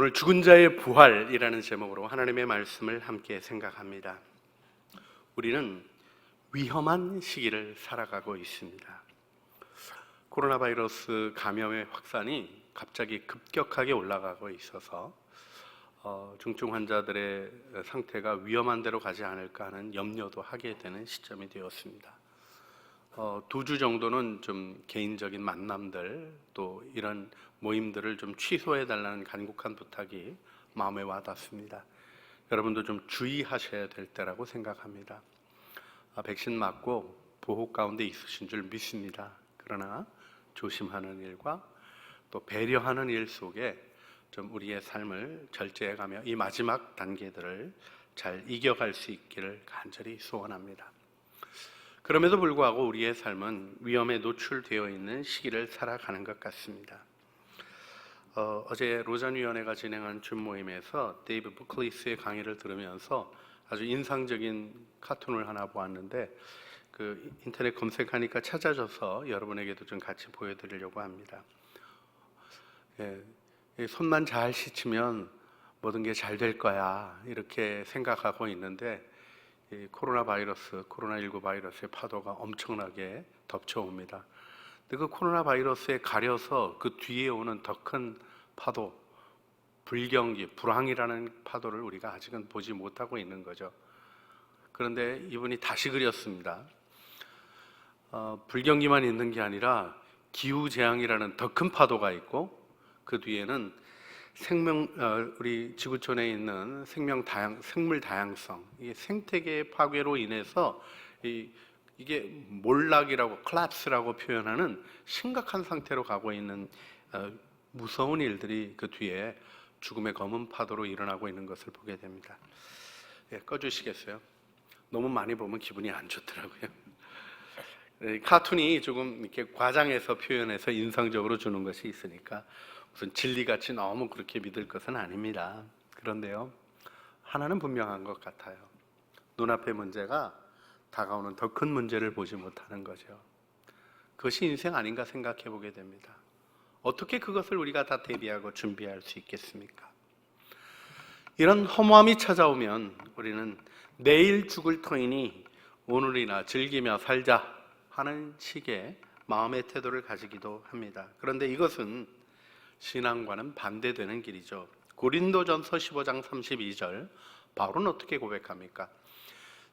오늘 죽은 자의 부활이라는 제목으로 하나님의 말씀을 함께 생각합니다. 우리는 위험한 시기를 살아가고 있습니다. 코로나 바이러스 감염의 확산이 갑자기 급격하게 올라가고 있어서 중증 환자들의 상태가 위험한 데로 가지 않을까 하는 염려도 하게 되는 시점이 되었습니다. 2주 정도는 좀 개인적인 만남들 또 이런 모임들을 좀 취소해 달라는 간곡한 부탁이 마음에 와닿습니다. 여러분도 좀 주의하셔야 될 때라고 생각합니다. 백신 맞고 보호 가운데 있으신 줄 믿습니다. 그러나 조심하는 일과 또 배려하는 일 속에 좀 우리의 삶을 절제해가며 이 마지막 단계들을 잘 이겨갈 수 있기를 간절히 소원합니다. 그럼에도 불구하고 우리의 삶은 위험에 노출되어 있는 시기를 살아가는 것 같습니다. 어제 로잔위원회가 진행한 줌 모임에서 데이브 부클리스의 강의를 들으면서 아주 인상적인 카툰을 하나 보았는데 그 인터넷 검색하니까 찾아져서 여러분에게도 좀 같이 보여드리려고 합니다. 손만 잘 씻으면 모든 게 잘 될 거야 이렇게 생각하고 있는데 이 코로나19 바이러스의 파도가 엄청나게 덮쳐옵니다. 근데 그 코로나 바이러스에 가려서 그 뒤에 오는 더 큰 파도, 불경기, 불황이라는 파도를 우리가 아직은 보지 못하고 있는 거죠. 그런데 이분이 다시 그렸습니다. 불경기만 있는 게 아니라 기후재앙이라는 더 큰 파도가 있고 그 뒤에는 우리 지구촌에 있는 생물 다양성, 이게 생태계의 파괴로 인해서 이게 몰락이라고, 콜랩스라고 표현하는 심각한 상태로 가고 있는 무서운 일들이 그 뒤에 죽음의 검은 파도로 일어나고 있는 것을 보게 됩니다. 꺼주시겠어요? 너무 많이 보면 기분이 안 좋더라고요. 카툰이 조금 이렇게 과장해서 표현해서 인상적으로 주는 것이 있으니까 무슨 진리같이 너무 그렇게 믿을 것은 아닙니다. 그런데요, 하나는 분명한 것 같아요. 눈앞의 문제가 다가오는 더 큰 문제를 보지 못하는 거죠. 그것이 인생 아닌가 생각해 보게 됩니다. 어떻게 그것을 우리가 다 대비하고 준비할 수 있겠습니까? 이런 허무함이 찾아오면 우리는 내일 죽을 터이니 오늘이나 즐기며 살자 하는 식의 마음의 태도를 가지기도 합니다. 그런데 이것은 신앙과는 반대되는 길이죠. 고린도전서 15장 32절 바울은 어떻게 고백합니까?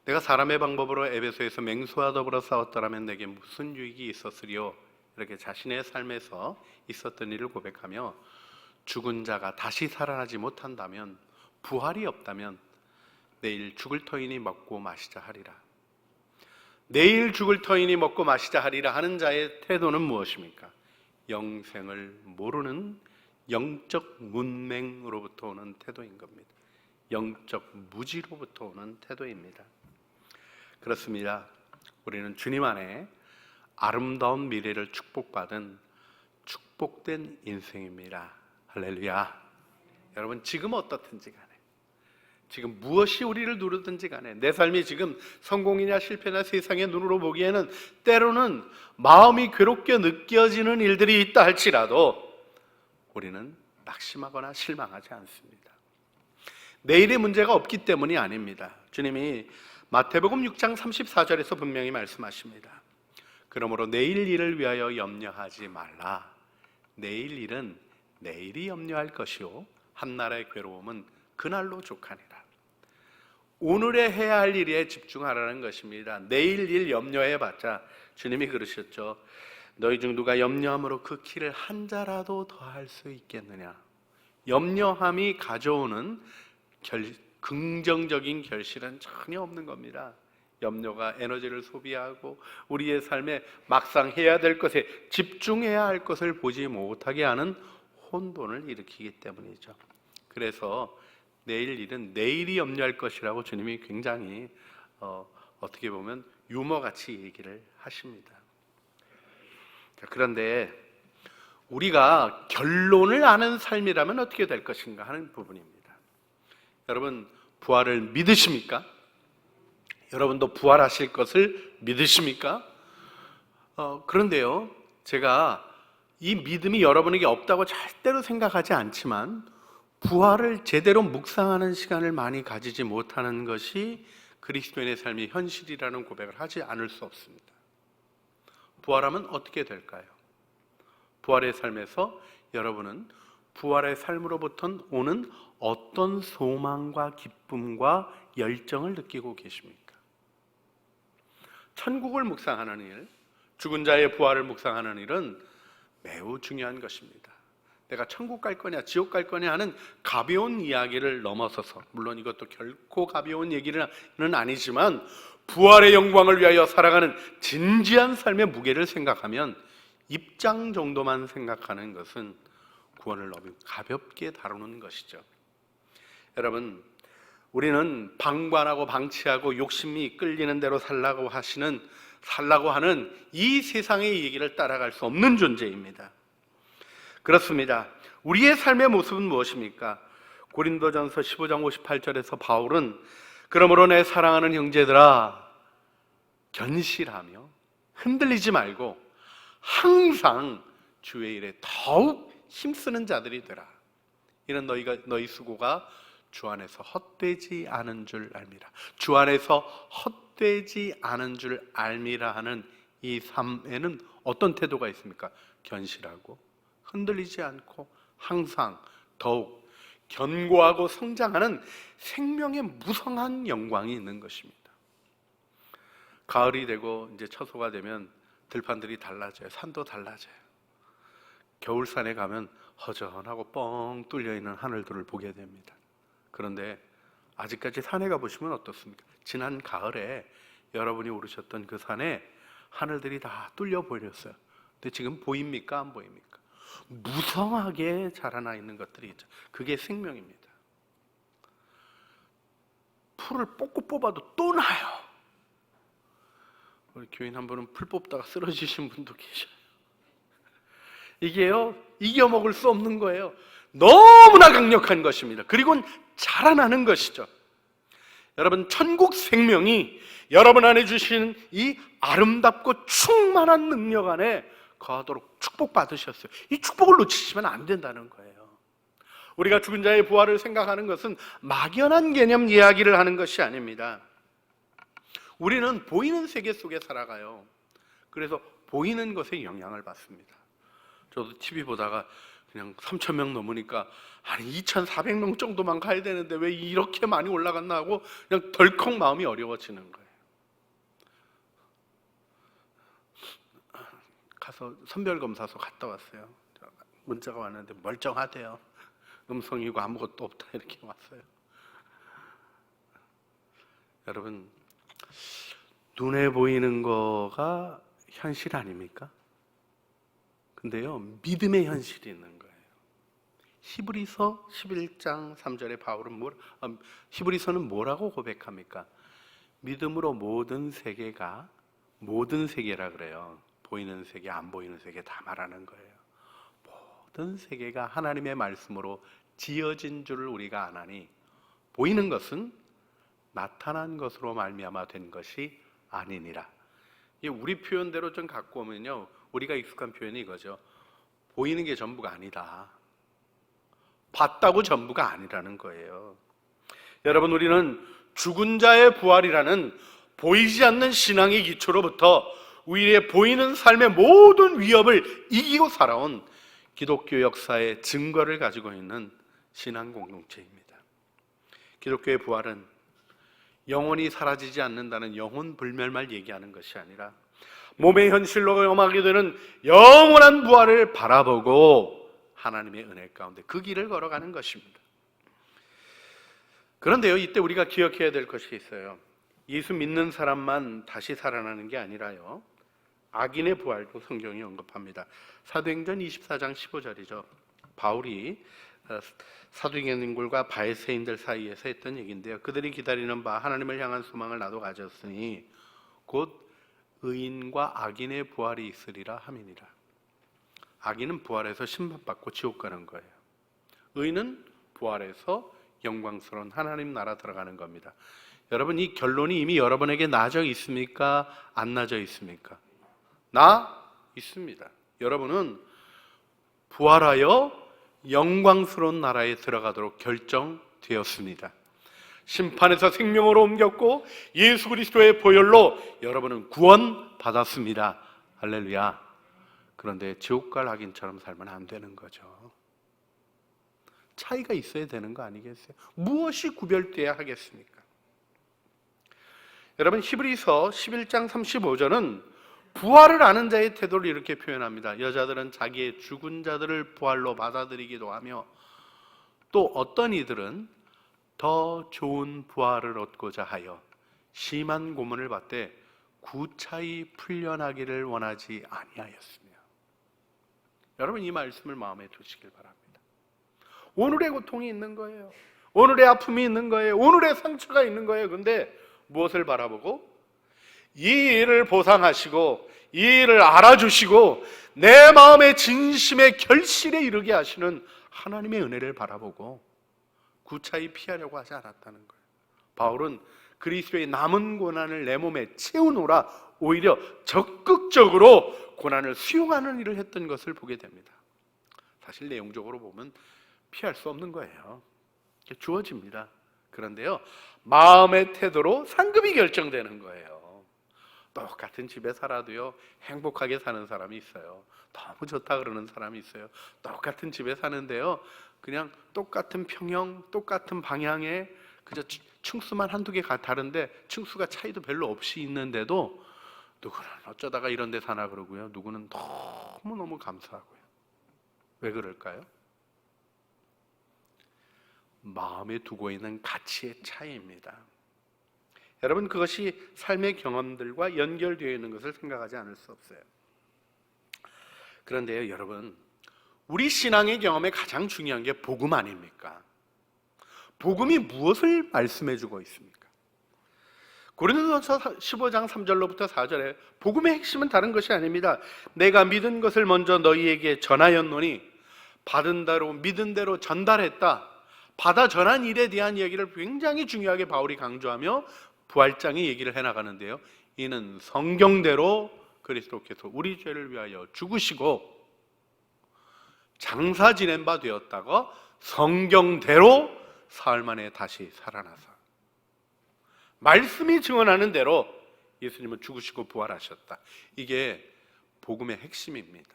내가 사람의 방법으로 에베소에서 맹수와 더불어 싸웠더라면 내게 무슨 유익이 있었으리요? 이렇게 자신의 삶에서 있었던 일을 고백하며 죽은 자가 다시 살아나지 못한다면, 부활이 없다면 내일 죽을 터이니 먹고 마시자 하리라. 내일 죽을 터이니 먹고 마시자 하리라 하는 자의 태도는 무엇입니까? 영생을 모르는 영적 문맹으로부터 오는 태도인 겁니다. 영적 무지로부터 오는 태도입니다. 그렇습니다. 우리는 주님 안에 아름다운 미래를 축복받은 축복된 인생입니다. 할렐루야. 여러분, 지금 어떻든지 간에, 지금 무엇이 우리를 누르든지 간에, 내 삶이 지금 성공이냐 실패냐 세상의 눈으로 보기에는 때로는 마음이 괴롭게 느껴지는 일들이 있다 할지라도 우리는 낙심하거나 실망하지 않습니다. 내일의 문제가 없기 때문이 아닙니다. 주님이 마태복음 6장 34절에서 분명히 말씀하십니다. 그러므로 내일 일을 위하여 염려하지 말라. 내일 일은 내일이 염려할 것이요 한날의 괴로움은 그날로 족하니라. 오늘에 해야 할 일에 집중하라는 것입니다. 내일 일 염려해봤자, 주님이 그러셨죠. 너희 중 누가 염려함으로 그 키를 한 자라도 더할 수 있겠느냐. 염려함이 가져오는 긍정적인 결실은 전혀 없는 겁니다. 염려가 에너지를 소비하고 우리의 삶에 막상 해야 될 것에 집중해야 할 것을 보지 못하게 하는 혼돈을 일으키기 때문이죠. 그래서 내일 일은 내일이 염려할 것이라고 주님이 굉장히 어떻게 보면 유머같이 얘기를 하십니다. 그런데 우리가 결론을 아는 삶이라면 어떻게 될 것인가 하는 부분입니다. 여러분, 부활을 믿으십니까? 여러분도 부활하실 것을 믿으십니까? 그런데요, 제가 이 믿음이 여러분에게 없다고 절대로 생각하지 않지만 부활을 제대로 묵상하는 시간을 많이 가지지 못하는 것이 그리스도인의 삶의 현실이라는 고백을 하지 않을 수 없습니다. 부활하면 어떻게 될까요? 부활의 삶에서 여러분은 부활의 삶으로부터 오는 어떤 소망과 기쁨과 열정을 느끼고 계십니까? 천국을 묵상하는 일, 죽은 자의 부활을 묵상하는 일은 매우 중요한 것입니다. 내가 천국 갈 거냐 지옥 갈 거냐 하는 가벼운 이야기를 넘어서서, 물론 이것도 결코 가벼운 얘기는 아니지만 부활의 영광을 위하여 살아가는 진지한 삶의 무게를 생각하면 입장 정도만 생각하는 것은 구원을 너무 가볍게 다루는 것이죠. 여러분, 우리는 방관하고 방치하고 욕심이 끌리는 대로 살라고 하는 이 세상의 얘기를 따라갈 수 없는 존재입니다. 그렇습니다. 우리의 삶의 모습은 무엇입니까? 고린도전서 15장 58절에서 바울은 그러므로 내 사랑하는 형제들아, 견실하며 흔들리지 말고 항상 주의 일에 더욱 힘쓰는 자들이 되라. 이는 너희 수고가 주 안에서 헛되지 않은 줄 알미라. 주 안에서 헛되지 않은 줄 알미라 하는 이 삶에는 어떤 태도가 있습니까? 견실하고 흔들리지 않고 항상 더욱 견고하고 성장하는 생명의 무성한 영광이 있는 것입니다. 가을이 되고 이제 처소가 되면 들판들이 달라져요. 산도 달라져요. 겨울산에 가면 허전하고 뻥 뚫려 있는 하늘들을 보게 됩니다. 그런데 아직까지 산에 가보시면 어떻습니까? 지난 가을에 여러분이 오르셨던 그 산에 하늘들이 다 뚫려 보였어요. 근데 지금 보입니까? 안 보입니까? 무성하게 자라나 있는 것들이 있죠. 그게 생명입니다. 풀을 뽑고 뽑아도 또 나요. 우리 교인 한 분은 풀 뽑다가 쓰러지신 분도 계셔요. 이게요, 이겨먹을 수 없는 거예요. 너무나 강력한 것입니다. 그리고는 자라나는 것이죠. 여러분, 천국 생명이 여러분 안에 주신 이 아름답고 충만한 능력 안에 거하도록 축복받으셨어요. 이 축복을 놓치시면 안 된다는 거예요. 우리가 죽은 자의 부활을 생각하는 것은 막연한 개념 이야기를 하는 것이 아닙니다. 우리는 보이는 세계 속에 살아가요. 그래서 보이는 것에 영향을 받습니다. 저도 TV 보다가 그냥 3,000명 넘으니까 아니 2,400명 정도만 가야 되는데 왜 이렇게 많이 올라갔나 하고 그냥 덜컥 마음이 어려워지는 거예요. 가서 선별검사소 갔다 왔어요. 문자가 왔는데 멀쩡하대요. 음성이고 아무것도 없다 이렇게 왔어요. 여러분, 눈에 보이는 거가 현실 아닙니까? 근데요, 믿음의 현실이 있는 거예요. 히브리서 11장 3절에 바울은 히브리서는 뭐라고 고백합니까? 믿음으로 모든 세계라 그래요. 보이는 세계, 안 보이는 세계 다 말하는 거예요. 모든 세계가 하나님의 말씀으로 지어진 줄을 우리가 아나니 보이는 것은 나타난 것으로 말미암아 된 것이 아니니라. 우리 표현대로 좀 갖고 오면요, 우리가 익숙한 표현이 이거죠. 보이는 게 전부가 아니다. 봤다고 전부가 아니라는 거예요. 여러분, 우리는 죽은 자의 부활이라는 보이지 않는 신앙의 기초로부터 우리의 보이는 삶의 모든 위협을 이기고 살아온 기독교 역사의 증거를 가지고 있는 신앙 공동체입니다. 기독교의 부활은 영혼이 사라지지 않는다는 영혼 불멸만 얘기하는 것이 아니라 몸의 현실로 경험하게 되는 영원한 부활을 바라보고 하나님의 은혜 가운데 그 길을 걸어가는 것입니다. 그런데요, 이때 우리가 기억해야 될 것이 있어요. 예수 믿는 사람만 다시 살아나는 게 아니라요, 악인의 부활도 성경이 언급합니다. 사도행전 24장 15절이죠. 바울이 사두개인들과 바리새인들 사이에서 했던 얘기인데요. 그들이 기다리는 바 하나님을 향한 소망을 나도 가졌으니 곧 의인과 악인의 부활이 있으리라 함이니라. 악인은 부활해서 심판받고 지옥 가는 거예요. 의인은 부활해서 영광스러운 하나님 나라 들어가는 겁니다. 여러분, 이 결론이 이미 여러분에게 나져 있습니까? 안 나져 있습니까? 나 있습니다. 여러분은 부활하여 영광스러운 나라에 들어가도록 결정되었습니다. 심판에서 생명으로 옮겼고 예수 그리스도의 보혈로 여러분은 구원받았습니다. 할렐루야. 그런데 지옥 갈 악인처럼 살면 안 되는 거죠. 차이가 있어야 되는 거 아니겠어요? 무엇이 구별돼야 하겠습니까? 여러분, 히브리서 11장 35절은 부활을 아는 자의 태도를 이렇게 표현합니다. 여자들은 자기의 죽은 자들을 부활로 받아들이기도 하며 또 어떤 이들은 더 좋은 부활을 얻고자 하여 심한 고문을 받되 구차히 풀려나기를 원하지 아니하였으며. 여러분, 이 말씀을 마음에 두시길 바랍니다. 오늘의 고통이 있는 거예요. 오늘의 아픔이 있는 거예요. 오늘의 상처가 있는 거예요. 그런데 무엇을 바라보고? 이 일을 보상하시고 이 일을 알아주시고 내 마음의 진심의 결실에 이르게 하시는 하나님의 은혜를 바라보고 구차히 피하려고 하지 않았다는 거예요. 바울은 그리스도의 남은 고난을 내 몸에 채우노라 오히려 적극적으로 고난을 수용하는 일을 했던 것을 보게 됩니다. 사실 내용적으로 보면 피할 수 없는 거예요. 주어집니다. 그런데요, 마음의 태도로 상급이 결정되는 거예요. 똑같은 집에 살아도요, 행복하게 사는 사람이 있어요. 너무 좋다 그러는 사람이 있어요. 똑같은 집에 사는데요, 그냥 똑같은 평형, 똑같은 방향에 그저 층수만 한두 개 다른데 층수가 차이도 별로 없이 있는데도 누구는 어쩌다가 이런 데 사나 그러고요, 누구는 너무너무 감사하고요. 왜 그럴까요? 마음에 두고 있는 가치의 차이입니다. 여러분, 그것이 삶의 경험들과 연결되어 있는 것을 생각하지 않을 수 없어요. 그런데요, 여러분, 우리 신앙의 경험에 가장 중요한 게 복음 아닙니까? 복음이 무엇을 말씀해주고 있습니까? 고린도전서 15장 3절로부터 4절에 복음의 핵심은 다른 것이 아닙니다. 내가 믿은 것을 먼저 너희에게 전하였노니 받은 대로 믿은 대로 전달했다. 받아 전한 일에 대한 얘기를 굉장히 중요하게 바울이 강조하며 부활장의 얘기를 해나가는데요, 이는 성경대로 그리스도께서 우리 죄를 위하여 죽으시고 장사 지낸 바 되었다가 성경대로 사흘 만에 다시 살아나서 말씀이 증언하는 대로 예수님은 죽으시고 부활하셨다. 이게 복음의 핵심입니다.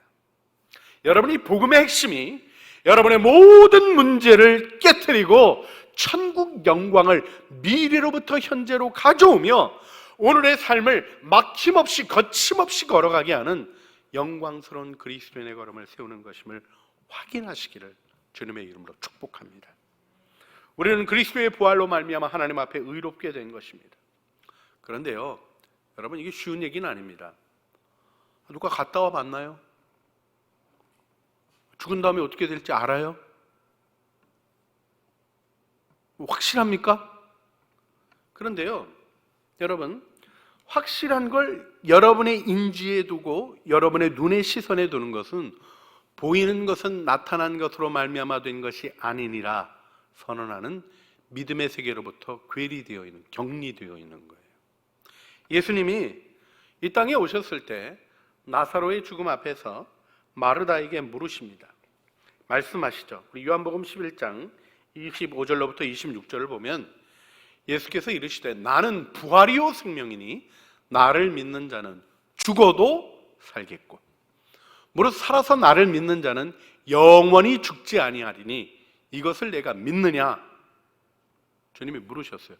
여러분이 복음의 핵심이 여러분의 모든 문제를 깨트리고 천국 영광을 미래로부터 현재로 가져오며 오늘의 삶을 막힘없이 거침없이 걸어가게 하는 영광스러운 그리스도인의 걸음을 세우는 것임을 확인하시기를 주님의 이름으로 축복합니다. 우리는 그리스도의 부활로 말미암아 하나님 앞에 의롭게 된 것입니다. 그런데요, 여러분, 이게 쉬운 얘기는 아닙니다. 누가 갔다 와 봤나요? 죽은 다음에 어떻게 될지 알아요? 확실합니까? 그런데요, 여러분, 확실한 걸 여러분의 인지에 두고 여러분의 눈의 시선에 두는 것은 보이는 것은 나타난 것으로 말미암아 된 것이 아니니라 선언하는 믿음의 세계로부터 괴리되어 있는, 격리되어 있는 거예요. 예수님이 이 땅에 오셨을 때 나사로의 죽음 앞에서 마르다에게 물으십니다. 말씀하시죠. 우리 요한복음 11장 25절로부터 26절을 보면 예수께서 이르시되 나는 부활이요 생명이니 나를 믿는 자는 죽어도 살겠고 무릇 살아서 나를 믿는 자는 영원히 죽지 아니하리니 이것을 내가 믿느냐? 주님이 물으셨어요.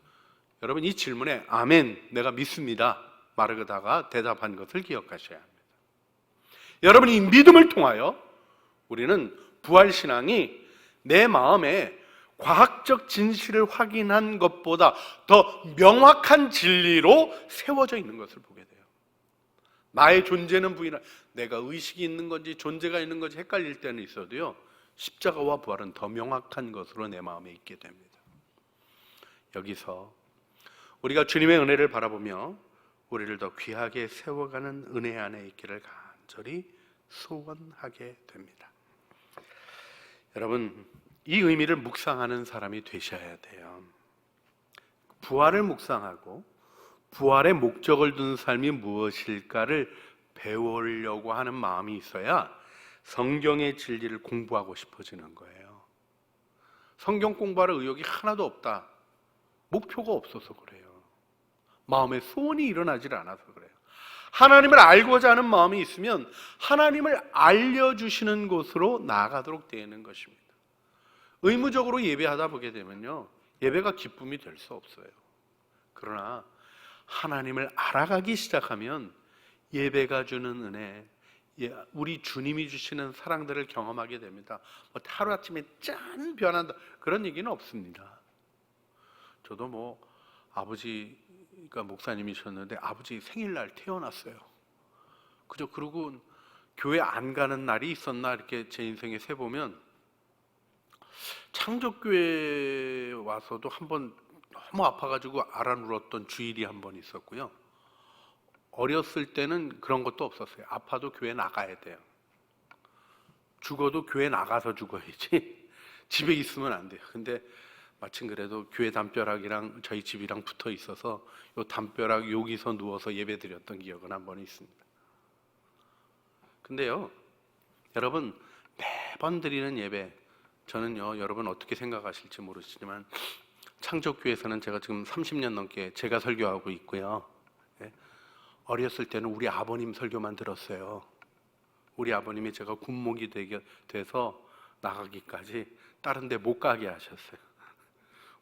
여러분, 이 질문에 아멘, 내가 믿습니다 마르다가 대답한 것을 기억하셔야 합니다. 여러분, 이 믿음을 통하여 우리는 부활신앙이 내 마음에 과학적 진실을 확인한 것보다 더 명확한 진리로 세워져 있는 것을 보게 돼요. 나의 존재는 부인하, 내가 의식이 있는 건지 존재가 있는 건지 헷갈릴 때는 있어도요, 십자가와 부활은 더 명확한 것으로 내 마음에 있게 됩니다. 여기서 우리가 주님의 은혜를 바라보며 우리를 더 귀하게 세워가는 은혜 안에 있기를 간절히 소원하게 됩니다. 여러분, 이 의미를 묵상하는 사람이 되셔야 돼요. 부활을 묵상하고 부활의 목적을 둔 삶이 무엇일까를 배우려고 하는 마음이 있어야 성경의 진리를 공부하고 싶어지는 거예요. 성경 공부할 의욕이 하나도 없다. 목표가 없어서 그래요. 마음에 소원이 일어나질 않아서 그래요. 하나님을 알고자 하는 마음이 있으면 하나님을 알려주시는 곳으로 나아가도록 되는 것입니다. 의무적으로 예배하다 보게 되면요, 예배가 기쁨이 될 수 없어요. 그러나 하나님을 알아가기 시작하면 예배가 주는 은혜, 우리 주님이 주시는 사랑들을 경험하게 됩니다. 하루아침에 짠 변한다 그런 얘기는 없습니다. 저도 아버지가 목사님이셨는데 아버지 생일날 태어났어요. 그러고 교회 안 가는 날이 있었나 이렇게 제 인생에 세보면 창조교회 와서도 한번 너무 아파가지고 알아 누웠던 주일이 한 번 있었고요. 어렸을 때는 그런 것도 없었어요. 아파도 교회 나가야 돼요. 죽어도 교회 나가서 죽어야지 집에 있으면 안 돼요. 근데 마침 그래도 교회 담벼락이랑 저희 집이랑 붙어 있어서 요 담벼락 여기서 누워서 예배 드렸던 기억은 한 번 있습니다. 근데요, 여러분 매번 드리는 예배, 저는요, 여러분 어떻게 생각하실지 모르시지만 창조교회에서는 제가 지금 30년 넘게 제가 설교하고 있고요. 어렸을 때는 우리 아버님 설교만 들었어요. 우리 아버님이 제가 군목이 돼서 나가기까지 다른 데 못 가게 하셨어요.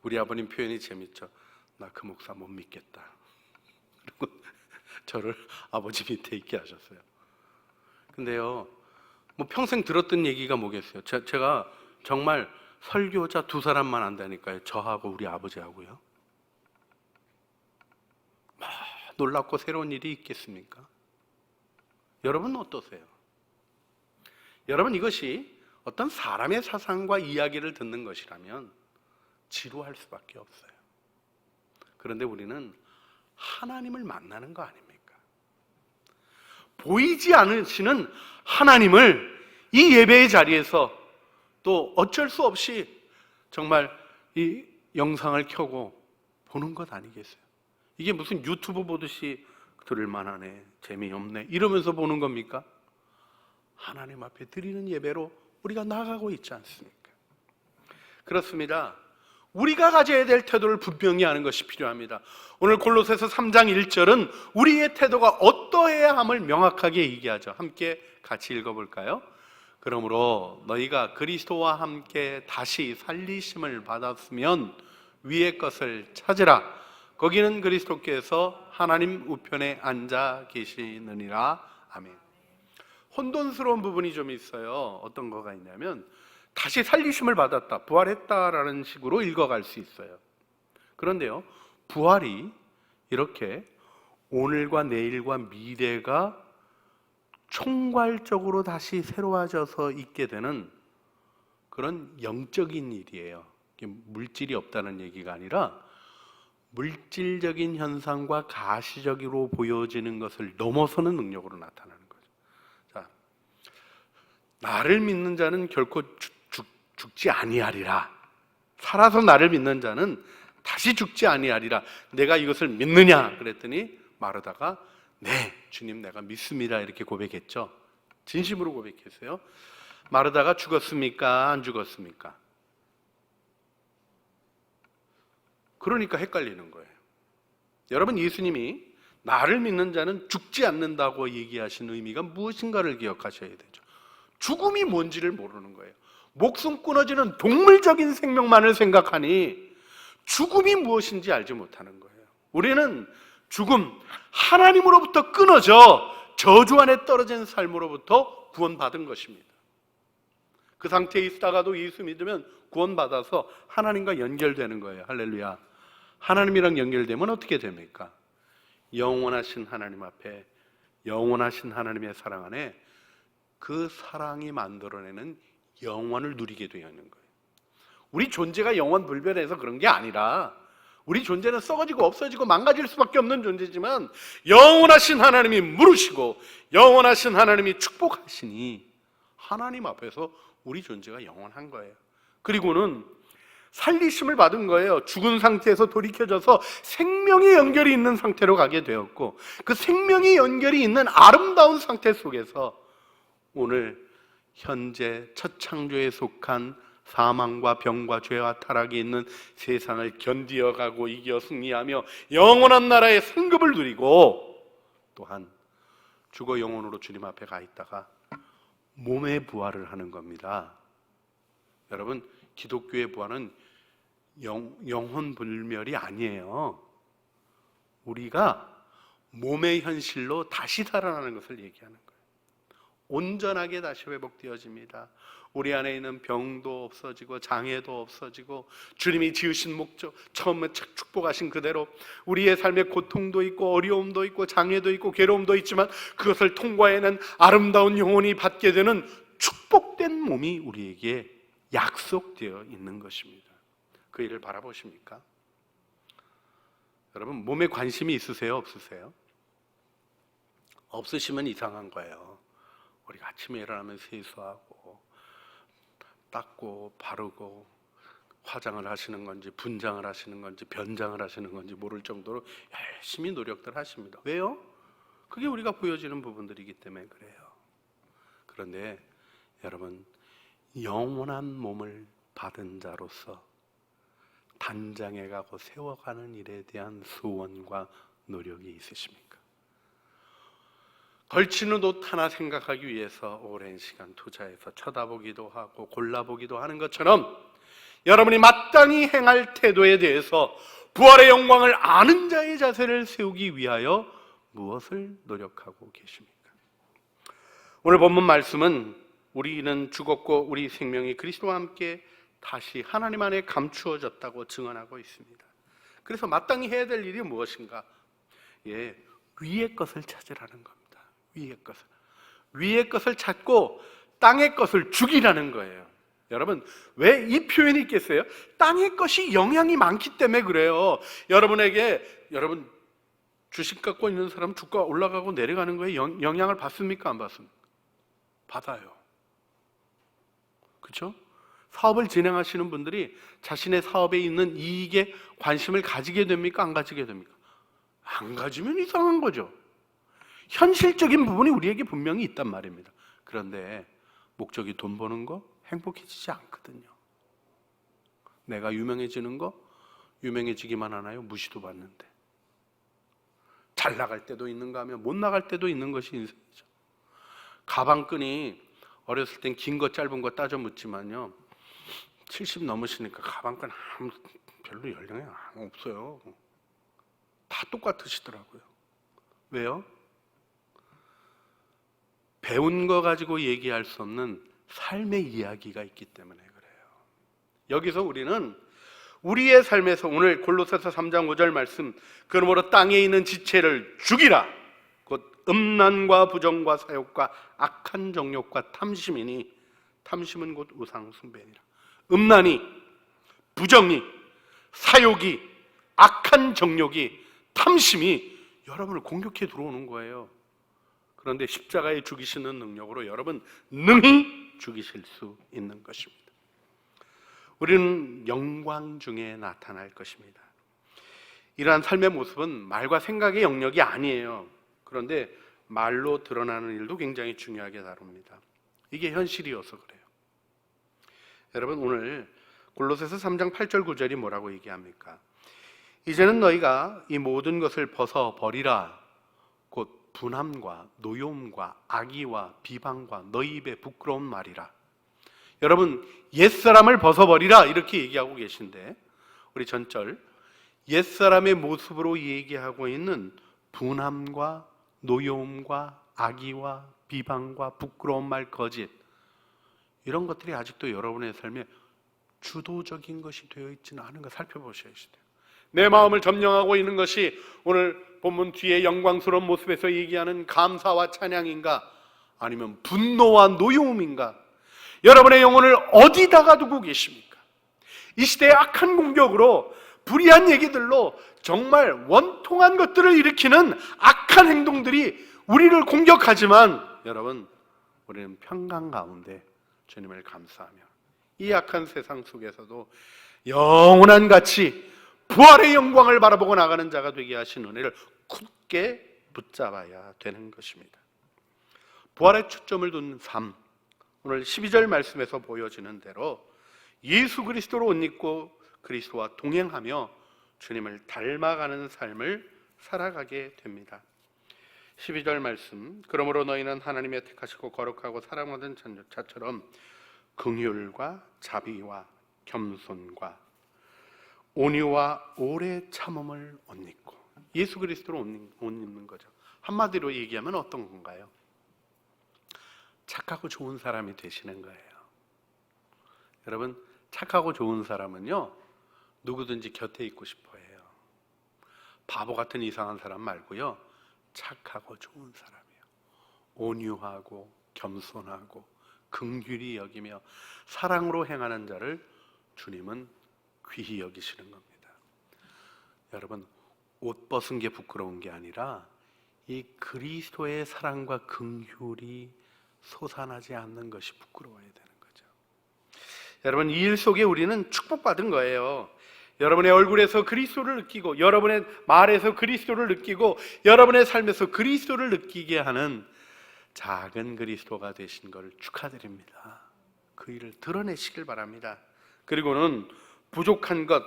우리 아버님 표현이 재밌죠. 나 그 목사 못 믿겠다. 그리고 저를 아버지 밑에 있게 하셨어요. 근데요, 평생 들었던 얘기가 뭐겠어요. 제가 정말 설교자 두 사람만 안다니까요. 저하고 우리 아버지하고요. 놀랍고 새로운 일이 있겠습니까? 여러분 어떠세요? 여러분, 이것이 어떤 사람의 사상과 이야기를 듣는 것이라면 지루할 수밖에 없어요. 그런데 우리는 하나님을 만나는 거 아닙니까? 보이지 않으시는 하나님을 이 예배의 자리에서 또 어쩔 수 없이 정말 이 영상을 켜고 보는 것 아니겠어요? 이게 무슨 유튜브 보듯이 들을만하네, 재미없네 이러면서 보는 겁니까? 하나님 앞에 드리는 예배로 우리가 나아가고 있지 않습니까? 그렇습니다. 우리가 가져야 될 태도를 분명히 아는 것이 필요합니다. 오늘 골로새서 3장 1절은 우리의 태도가 어떠해야 함을 명확하게 얘기하죠. 함께 같이 읽어볼까요? 그러므로 너희가 그리스도와 함께 다시 살리심을 받았으면 위의 것을 찾으라. 거기는 그리스도께서 하나님 우편에 앉아 계시느니라. 아멘. 혼돈스러운 부분이 좀 있어요. 어떤 거가 있냐면 다시 살리심을 받았다, 부활했다라는 식으로 읽어갈 수 있어요. 그런데요, 부활이 이렇게 오늘과 내일과 미래가 총괄적으로 다시 새로워져서 있게 되는 그런 영적인 일이에요. 물질이 없다는 얘기가 아니라 물질적인 현상과 가시적으로 보여지는 것을 넘어서는 능력으로 나타나는 거죠. 자, 나를 믿는 자는 결코 죽지 아니하리라. 살아서 나를 믿는 자는 다시 죽지 아니하리라. 내가 이것을 믿느냐? 그랬더니 마르다가 네, 주님 내가 믿습니다 이렇게 고백했죠. 진심으로 고백했어요. 마르다가 죽었습니까? 안 죽었습니까? 그러니까 헷갈리는 거예요. 여러분, 예수님이 나를 믿는 자는 죽지 않는다고 얘기하신 의미가 무엇인가를 기억하셔야 되죠. 죽음이 뭔지를 모르는 거예요. 목숨 끊어지는 동물적인 생명만을 생각하니 죽음이 무엇인지 알지 못하는 거예요. 우리는 죽음, 하나님으로부터 끊어져 저주 안에 떨어진 삶으로부터 구원받은 것입니다. 그 상태에 있다가도 예수 믿으면 구원받아서 하나님과 연결되는 거예요. 할렐루야. 하나님이랑 연결되면 어떻게 됩니까? 영원하신 하나님 앞에, 영원하신 하나님의 사랑 안에 그 사랑이 만들어내는 영원을 누리게 되어 있는 거예요. 우리 존재가 영원 불변해서 그런 게 아니라 우리 존재는 썩어지고 없어지고 망가질 수밖에 없는 존재지만 영원하신 하나님이 물으시고 영원하신 하나님이 축복하시니 하나님 앞에서 우리 존재가 영원한 거예요. 그리고는 살리심을 받은 거예요. 죽은 상태에서 돌이켜져서 생명의 연결이 있는 상태로 가게 되었고, 그 생명의 연결이 있는 아름다운 상태 속에서 오늘 현재 첫 창조에 속한 사망과 병과 죄와 타락이 있는 세상을 견디어가고 이겨 승리하며 영원한 나라의 상급을 누리고, 또한 죽어 영혼으로 주님 앞에 가 있다가 몸의 부활을 하는 겁니다. 여러분, 기독교의 부활은 영혼 불멸이 아니에요. 우리가 몸의 현실로 다시 살아나는 것을 얘기하는 거예요. 온전하게 다시 회복되어집니다. 우리 안에 있는 병도 없어지고 장애도 없어지고, 주님이 지으신 목적, 처음에 축복하신 그대로 우리의 삶에 고통도 있고 어려움도 있고 장애도 있고 괴로움도 있지만 그것을 통과해낸 아름다운 영혼이 받게 되는 축복된 몸이 우리에게 약속되어 있는 것입니다. 그 일을 바라보십니까? 여러분, 몸에 관심이 있으세요? 없으세요? 없으시면 이상한 거예요. 우리가 아침에 일어나면 세수하고 닦고 바르고 화장을 하시는 건지 분장을 하시는 건지 변장을 하시는 건지 모를 정도로 열심히 노력들 하십니다. 왜요? 그게 우리가 보여지는 부분들이기 때문에 그래요. 그런데 여러분, 영원한 몸을 받은 자로서 단장해 가고 세워가는 일에 대한 소원과 노력이 있으십니까? 걸치는 옷 하나 생각하기 위해서 오랜 시간 투자해서 쳐다보기도 하고 골라보기도 하는 것처럼, 여러분이 마땅히 행할 태도에 대해서 부활의 영광을 아는 자의 자세를 세우기 위하여 무엇을 노력하고 계십니까? 오늘 본문 말씀은 우리는 죽었고 우리 생명이 그리스도와 함께 다시 하나님 안에 감추어졌다고 증언하고 있습니다. 그래서 마땅히 해야 될 일이 무엇인가? 위의 것을 찾으라는 겁니다. 위의 것을 찾고 땅의 것을 죽이라는 거예요. 여러분, 왜 이 표현이 있겠어요? 땅의 것이 영향이 많기 때문에 그래요. 여러분 주식 갖고 있는 사람 주가 올라가고 내려가는 거에 영향을 받습니까? 안 받습니까? 받아요. 그렇죠? 사업을 진행하시는 분들이 자신의 사업에 있는 이익에 관심을 가지게 됩니까? 안 가지게 됩니까? 안 가지면 이상한 거죠. 현실적인 부분이 우리에게 분명히 있단 말입니다. 그런데 목적이 돈 버는 거 행복해지지 않거든요. 내가 유명해지는 거 유명해지기만 하나요? 무시도 받는데. 잘 나갈 때도 있는가 하면 못 나갈 때도 있는 것이 인생이죠. 가방끈이 어렸을 땐 긴 거 짧은 거 따져 묻지만요, 70 넘으시니까 가방끈 별로 연령이 없어요. 다 똑같으시더라고요. 왜요? 배운 거 가지고 얘기할 수 없는 삶의 이야기가 있기 때문에 그래요. 여기서 우리는 우리의 삶에서 오늘 골로새서 3장 5절 말씀, 그러므로 땅에 있는 지체를 죽이라. 곧 음란과 부정과 사욕과 악한 정욕과 탐심이니, 탐심은 곧 우상 숭배니라. 음란이, 부정이, 사욕이, 악한 정욕이, 탐심이 여러분을 공격해 들어오는 거예요. 그런데 십자가에 죽이시는 능력으로 여러분 능히 죽이실 수 있는 것입니다. 우리는 영광 중에 나타날 것입니다. 이러한 삶의 모습은 말과 생각의 영역이 아니에요. 그런데 말로 드러나는 일도 굉장히 중요하게 다룹니다. 이게 현실이어서 그래요. 여러분, 오늘 골로새서 3장 8절 9절이 뭐라고 얘기합니까? 이제는 너희가 이 모든 것을 벗어버리라. 곧 분함과 노여움과 악의와 비방과 너희 입에 부끄러운 말이라. 여러분, 옛사람을 벗어버리라 이렇게 얘기하고 계신데, 우리 전절 옛사람의 모습으로 얘기하고 있는 분함과 노여움과 악의와 비방과 부끄러운 말, 거짓, 이런 것들이 아직도 여러분의 삶에 주도적인 것이 되어 있지는 않은 걸 살펴보셔야 돼요. 내 마음을 점령하고 있는 것이 오늘 본문 뒤에 영광스러운 모습에서 얘기하는 감사와 찬양인가, 아니면 분노와 노여움인가? 여러분의 영혼을 어디다가 두고 계십니까? 이 시대의 악한 공격으로, 불의한 얘기들로 정말 원통한 것들을 일으키는 악한 행동들이 우리를 공격하지만, 여러분, 우리는 평강 가운데 주님을 감사하며 이 악한 세상 속에서도 영원한 가치, 부활의 영광을 바라보고 나가는 자가 되게 하신 은혜를 굳게 붙잡아야 되는 것입니다. 부활에 초점을 둔 삶, 오늘 12절 말씀에서 보여지는 대로 예수 그리스도로 옷 입고 그리스도와 동행하며 주님을 닮아가는 삶을 살아가게 됩니다. 12절 말씀, 그러므로 너희는 하나님의 택하시고 거룩하고 사랑받은 자처럼 긍휼과 자비와 겸손과 온유와 오래 참음을 옷 입고, 예수 그리스도로 옷 입는 거죠. 한마디로 얘기하면 어떤 건가요? 착하고 좋은 사람이 되시는 거예요. 여러분, 착하고 좋은 사람은요, 누구든지 곁에 있고 싶어 해요. 바보 같은 이상한 사람 말고요, 착하고 좋은 사람이에요. 온유하고 겸손하고 긍휼히 여기며 사랑으로 행하는 자를 주님은 귀히 여기시는 겁니다. 여러분, 옷 벗은 게 부끄러운 게 아니라 이 그리스도의 사랑과 긍휼이 솟아나지 않는 것이 부끄러워야 되는 거죠. 여러분, 이 일 속에 우리는 축복받은 거예요. 여러분의 얼굴에서 그리스도를 느끼고, 여러분의 말에서 그리스도를 느끼고, 여러분의 삶에서 그리스도를 느끼게 하는 작은 그리스도가 되신 것을 축하드립니다. 그 일을 드러내시길 바랍니다. 그리고는 부족한 것,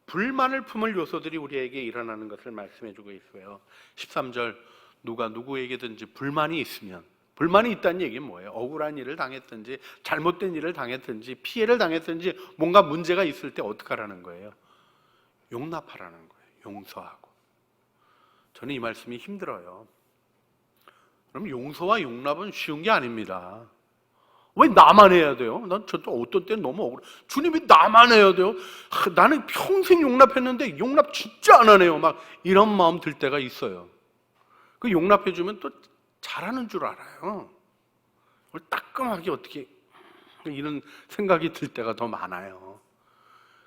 불만을 품을 요소들이 우리에게 일어나는 것을 말씀해 주고 있어요. 13절, 누가 누구에게든지 불만이 있으면, 불만이 있다는 얘기는 뭐예요? 억울한 일을 당했든지 잘못된 일을 당했든지 피해를 당했든지 뭔가 문제가 있을 때 어떻게 하라는 거예요? 용납하라는 거예요. 용서하고. 저는 이 말씀이 힘들어요. 그럼 용서와 용납은 쉬운 게 아닙니다. 왜 나만 해야 돼요? 난 저도 어떤 때는 너무 억울해. 주님이 나만 해야 돼요? 나는 평생 용납했는데 용납 진짜 안 하네요. 막 이런 마음 들 때가 있어요. 그 용납해주면 또 잘하는 줄 알아요. 따끔하게 어떻게, 이런 생각이 들 때가 더 많아요.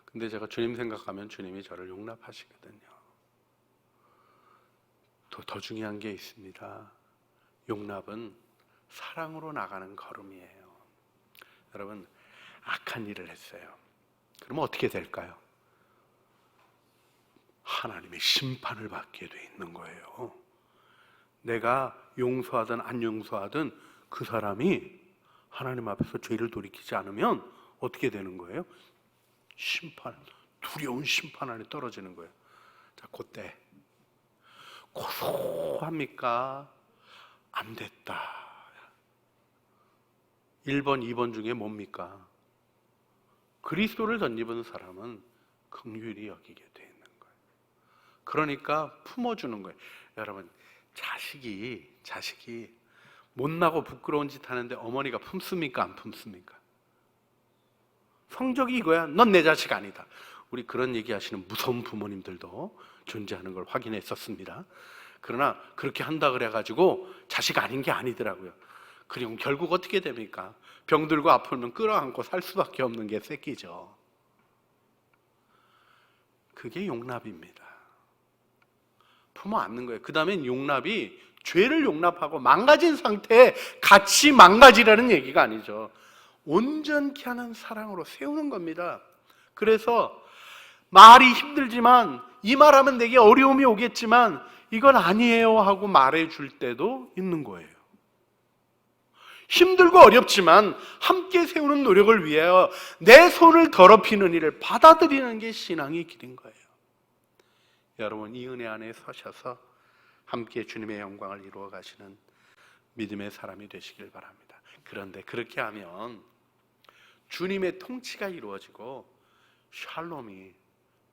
근데 제가 주님 생각하면 주님이 저를 용납하시거든요. 더 중요한 게 있습니다. 용납은 사랑으로 나가는 걸음이에요. 여러분, 악한 일을 했어요. 그러면 어떻게 될까요? 하나님의 심판을 받게 돼 있는 거예요. 내가 용서하든 안 용서하든 그 사람이 하나님 앞에서 죄를 돌이키지 않으면 어떻게 되는 거예요? 심판, 두려운 심판 안에 떨어지는 거예요. 자, 그때 고소합니까? 안 됐다. 1번, 2번 중에 뭡니까? 그리스도를 덧입은 사람은 긍휼히 여기게 돼 있는 거예요. 그러니까 품어주는 거예요. 여러분, 자식이 못나고 부끄러운 짓 하는데 어머니가 품습니까? 안 품습니까? 성적이 이거야. 넌 내 자식 아니다. 우리 그런 얘기하시는 무서운 부모님들도 존재하는 걸 확인했었습니다. 그러나 그렇게 한다 그래가지고 자식 아닌 게 아니더라고요. 그리고 결국 어떻게 됩니까? 병들고 아프면 끌어안고 살 수밖에 없는 게 새끼죠. 그게 용납입니다. 품어 안는 거예요. 그 다음엔 용납이 죄를 용납하고 망가진 상태에 같이 망가지라는 얘기가 아니죠. 온전케 하는 사랑으로 세우는 겁니다. 그래서 말이 힘들지만, 이 말하면 내게 어려움이 오겠지만 이건 아니에요 하고 말해줄 때도 있는 거예요. 힘들고 어렵지만 함께 세우는 노력을 위하여 내 손을 더럽히는 일을 받아들이는 게 신앙의 길인 거예요. 여러분, 이 은혜 안에 서셔서 함께 주님의 영광을 이루어 가시는 믿음의 사람이 되시길 바랍니다. 그런데 그렇게 하면 주님의 통치가 이루어지고 샬롬이,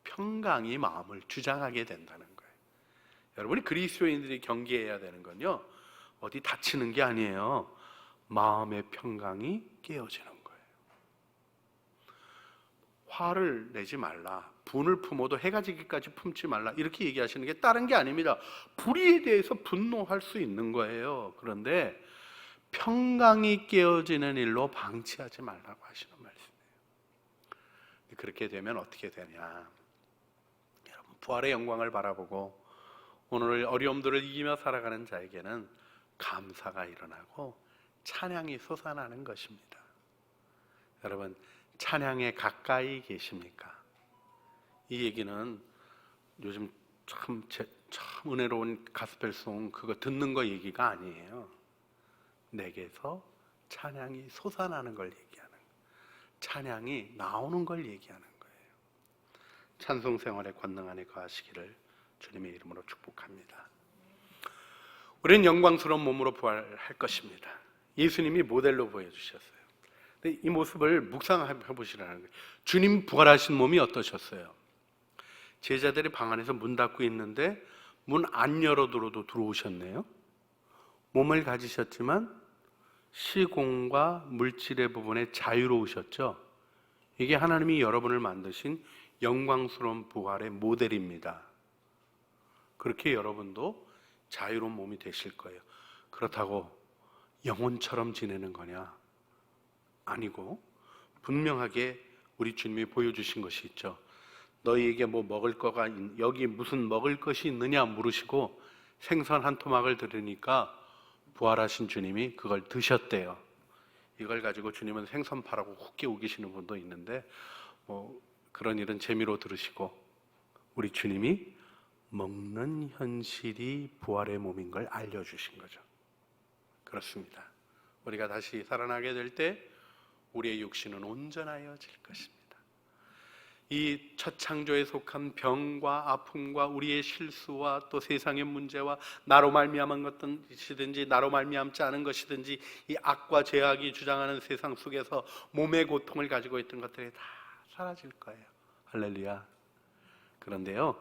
평강이 마음을 주장하게 된다는 거예요. 여러분이 그리스도인들이 경계해야 되는 건요, 어디 다치는 게 아니에요. 마음의 평강이 깨어지는 거예요. 화를 내지 말라, 분을 품어도 해가 지기까지 품지 말라, 이렇게 얘기하시는 게 다른 게 아닙니다. 불의에 대해서 분노할 수 있는 거예요. 그런데 평강이 깨어지는 일로 방치하지 말라고 하시는 말씀이에요. 그렇게 되면 어떻게 되냐? 여러분, 부활의 영광을 바라보고 오늘 어려움들을 이기며 살아가는 자에게는 감사가 일어나고 찬양이 솟아나는 것입니다. 여러분, 찬양에 가까이 계십니까? 이 얘기는 요즘 참 은혜로운 가스펠송 그거 듣는 거 얘기가 아니에요. 내게서 찬양이 솟아나는 걸 얘기하는 거예요. 찬양이 나오는 걸 얘기하는 거예요. 찬송 생활의 권능 안에 거하시기를 주님의 이름으로 축복합니다. 우리는 영광스러운 몸으로 부활할 것입니다. 예수님이 모델로 보여주셨어요. 근데 이 모습을 묵상해 보시라는 거예요. 주님 부활하신 몸이 어떠셨어요? 제자들이 방 안에서 문 닫고 있는데 문 안 열어둬도 들어오셨네요. 몸을 가지셨지만 시공과 물질의 부분에 자유로우셨죠. 이게 하나님이 여러분을 만드신 영광스러운 부활의 모델입니다. 그렇게 여러분도 자유로운 몸이 되실 거예요. 그렇다고 영혼처럼 지내는 거냐? 아니고 분명하게 우리 주님이 보여주신 것이 있죠. 너희에게 뭐 먹을 거가 여기 무슨 먹을 것이 있느냐 물으시고 생선 한 토막을 드리니까 부활하신 주님이 그걸 드셨대요. 이걸 가지고 주님은 생선 파라고 훅 우기시는 분도 있는데 그런 일은 재미로 들으시고 우리 주님이 먹는 현실이 부활의 몸인 걸 알려주신 거죠. 그렇습니다. 우리가 다시 살아나게 될 때 우리의 육신은 온전하여질 것입니다. 이 첫 창조에 속한 병과 아픔과 우리의 실수와 또 세상의 문제와 나로 말미암은 것이든지 나로 말미암지 않은 것이든지 이 악과 죄악이 주장하는 세상 속에서 몸의 고통을 가지고 있던 것들이 다 사라질 거예요. 할렐루야. 그런데요,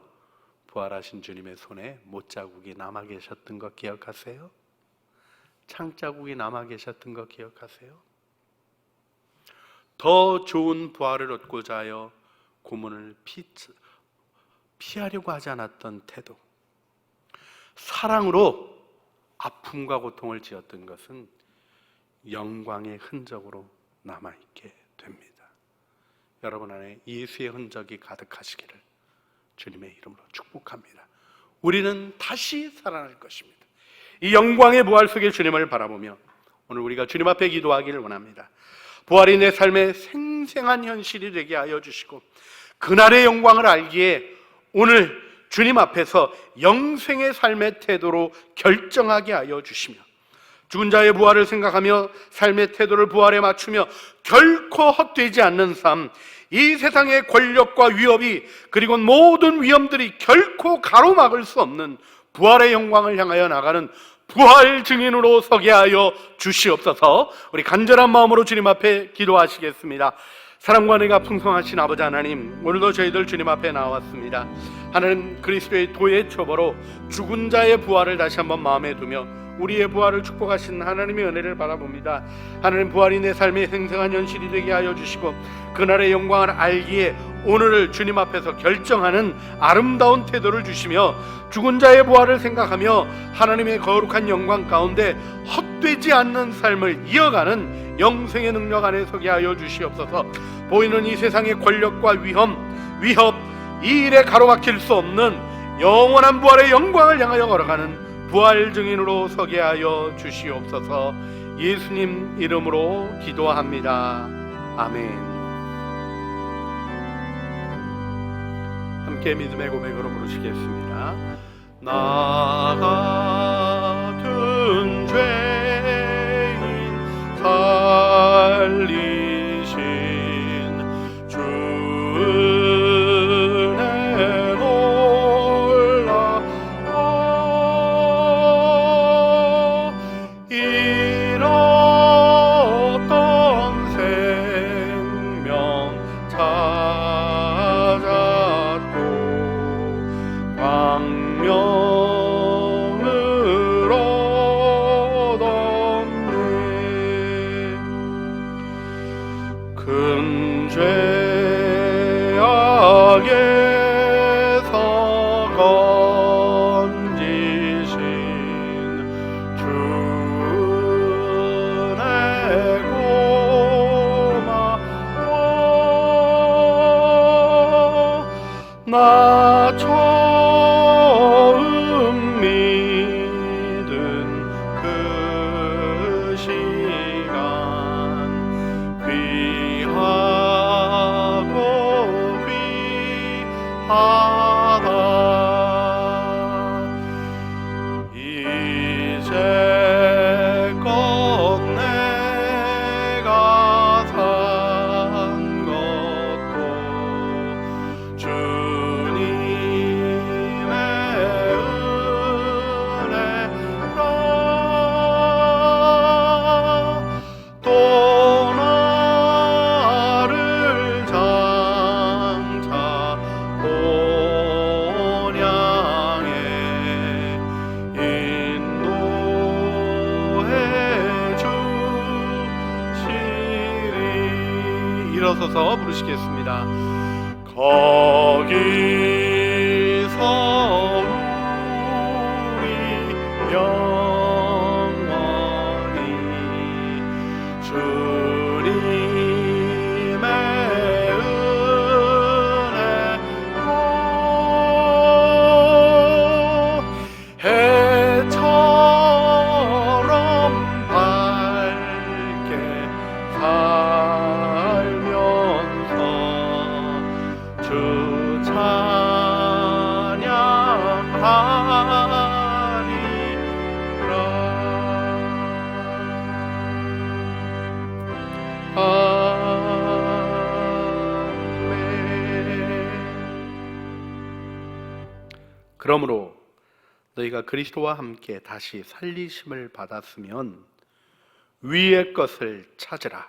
부활하신 주님의 손에 못자국이 남아 계셨던 것 기억하세요? 창자국이 남아 계셨던 것 기억하세요? 더 좋은 부활을 얻고자 하여 고문을 피하려고 하지 않았던 태도, 사랑으로 아픔과 고통을 지었던 것은 영광의 흔적으로 남아있게 됩니다. 여러분 안에 예수의 흔적이 가득하시기를 주님의 이름으로 축복합니다. 우리는 다시 살아날 것입니다. 이 영광의 부활 속에 주님을 바라보며 오늘 우리가 주님 앞에 기도하기를 원합니다. 부활이 내 삶의 생생한 현실이 되게 하여 주시고 그날의 영광을 알기에 오늘 주님 앞에서 영생의 삶의 태도로 결정하게 하여 주시며 죽은 자의 부활을 생각하며 삶의 태도를 부활에 맞추며 결코 헛되지 않는 삶, 이 세상의 권력과 위협이 그리고 모든 위험들이 결코 가로막을 수 없는 부활의 영광을 향하여 나가는 부활 증인으로 서게 하여 주시옵소서. 우리 간절한 마음으로 주님 앞에 기도하시겠습니다. 사랑과 은혜가 풍성하신 아버지 하나님, 오늘도 저희들 주님 앞에 나왔습니다. 하나님, 그리스도의 도의 초보로 죽은 자의 부활을 다시 한번 마음에 두며 우리의 부활을 축복하신 하나님의 은혜를 바라봅니다. 하나님, 부활이 내 삶의 생생한 현실이 되게 하여 주시고 그날의 영광을 알기에 오늘을 주님 앞에서 결정하는 아름다운 태도를 주시며 죽은 자의 부활을 생각하며 하나님의 거룩한 영광 가운데 헛되지 않는 삶을 이어가는 영생의 능력 안에 서게 하여 주시옵소서. 보이는 이 세상의 권력과 위협, 이 일에 가로막힐 수 없는 영원한 부활의 영광을 향하여 걸어가는 부활 증인으로 서게 하여 주시옵소서. 예수님 이름으로 기도합니다. 아멘. 함께 믿음의 고백으로 부르시겠습니다. 나 같은 죄인 살리신 주 은혜 놀라워 잃었던 생명 찾았고 광명을 얻었네. 큰 죄악에서 건지신 주 은혜 고마워. 나 처음 믿은 그 시간 귀하고 귀하다. 이제껏 내 일어서서 부르시겠습니다. 거기서 우리 영원히 주님의 은혜로 해처럼 밝게 살면서 주 그러므로 너희가 그리스도와 함께 다시 살리심을 받았으면 위의 것을 찾으라.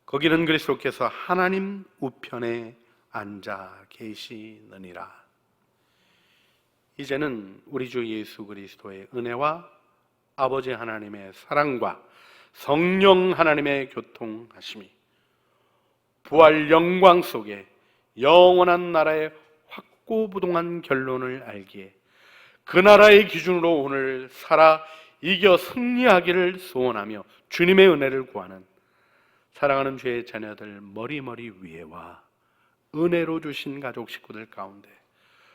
거기는 그리스도께서 하나님 우편에 앉아 계시느니라. 이제는 우리 주 예수 그리스도의 은혜와 아버지 하나님의 사랑과 성령 하나님의 교통하심이 부활 영광 속에 영원한 나라의 확고부동한 결론을 알기에 그 나라의 기준으로 오늘 살아 이겨 승리하기를 소원하며 주님의 은혜를 구하는 사랑하는 주의 자녀들 머리머리 위에와 은혜로 주신 가족 식구들 가운데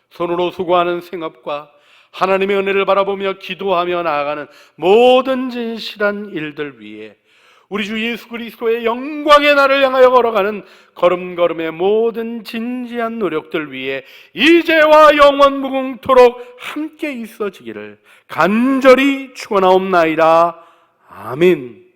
손으로 수고하는 생업과 하나님의 은혜를 바라보며 기도하며 나아가는 모든 진실한 일들 위에 우리 주 예수 그리스도의 영광의 날을 향하여 걸어가는 걸음걸음의 모든 진지한 노력들 위에 이제와 영원 무궁토록 함께 있어지기를 간절히 축원하옵나이다. 아멘.